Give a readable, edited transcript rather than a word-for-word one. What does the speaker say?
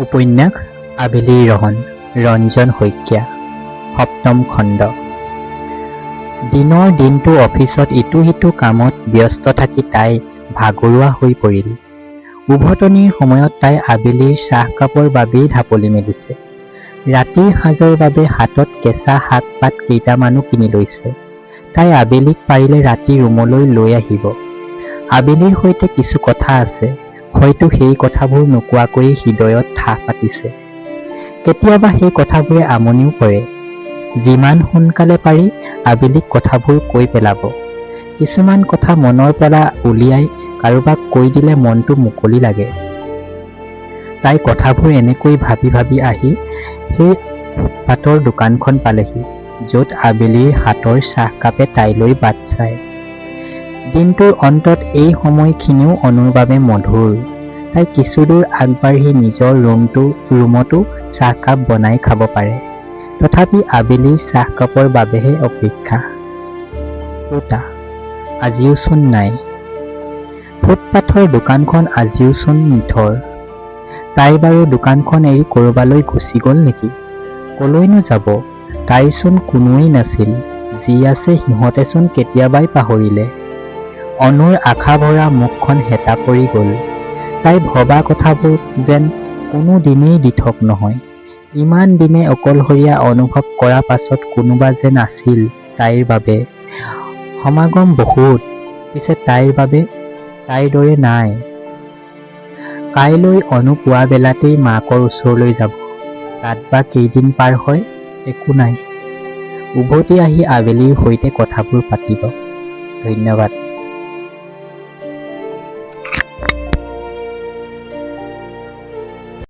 উপন্যাস আবেলিৰ ৰহণ ৰঞ্জন শইকীয়া সপ্তম খণ্ড। দিনৰ দিনটো অফিচত ইটো সিটো কামত ব্যস্ত থাকি তাই ভাগৰুৱা হৈ পৰিল। উভতনিৰ সময়ত তাই আবেলিৰ চাহকাপৰ বাবেই ঢাপলি মেলিছে। ৰাতিৰ সাঁজৰ বাবে হাতত কেঁচা শাক পাত কেইটামানো কিনি লৈছে। তাই আবেলিক পাৰিলে ৰাতি ৰুমলৈ লৈ আহিব। আবেলিৰ সৈতে কিছু কথা আছে, হয়তো সেই কথাবোৰ নোকোৱাকৈয়ে হৃদয়ত ঠাহ পাতিছে। কেতিয়াবা সেই কথাবোৰে আমনিও কৰে। যিমান সোনকালে পাৰি আবেলিক কথাবোৰ কৈ পেলাব। কিছুমান কথা মনৰ পৰা উলিয়াই কাৰোবাক কৈ দিলে মনটো মুকলি লাগে। তাই কথাবোৰ এনেকৈ ভাবি ভাবি আহি সেই ফুটপাতৰ দোকানখন পালেহি, য'ত আবেলিৰ হাতৰ চাহকাপে তাইলৈ বাট চায়। দিনটোৰ অন্তত এই সময়খিনিও অনুৰ বাবে মধুৰ। তাই কিছুদূৰ আগবাঢ়ি নিজৰ ৰুমতো চাহকাপ বনাই খাব পাৰে। তথাপি আবেলিৰ চাহকাপৰ বাবেহে অপেক্ষা। ক'তা আজিও চোন নাই। ফুটপাথৰ দোকানখন আজিও চোন নিথৰ। তাই বাৰু দোকানখন এৰি কৰবালৈ গুচি গ'ল নেকি? কলৈনো যাব? তাইৰ চোন কোনোৱেই নাছিল। যি আছে সিহঁতে চোন কেতিয়াবাই পাহৰিলে। অনুৰ আশা ভৰা মুখখন হেতা পৰি গ'ল। তাই ভবা কথাবোৰ যেন কোনো দিনেই দিঠক নহয়। ইমান দিনে অকলশৰীয়া অনুভৱ কৰা পাছত কোনোবা যেন আছিল তাইৰ বাবে। সমাগম বহুত, পিছে তাইৰ বাবে তাইৰ দৰে নাই। কাইলৈ অনু পুৱা বেলাতেই মাকৰ ওচৰলৈ যাব। তাত বা কেইদিন পাৰ হয়, একো নাই। উভতি আহি আবেলিৰ সৈতে কথাবোৰ পাতিব। ধন্যবাদ।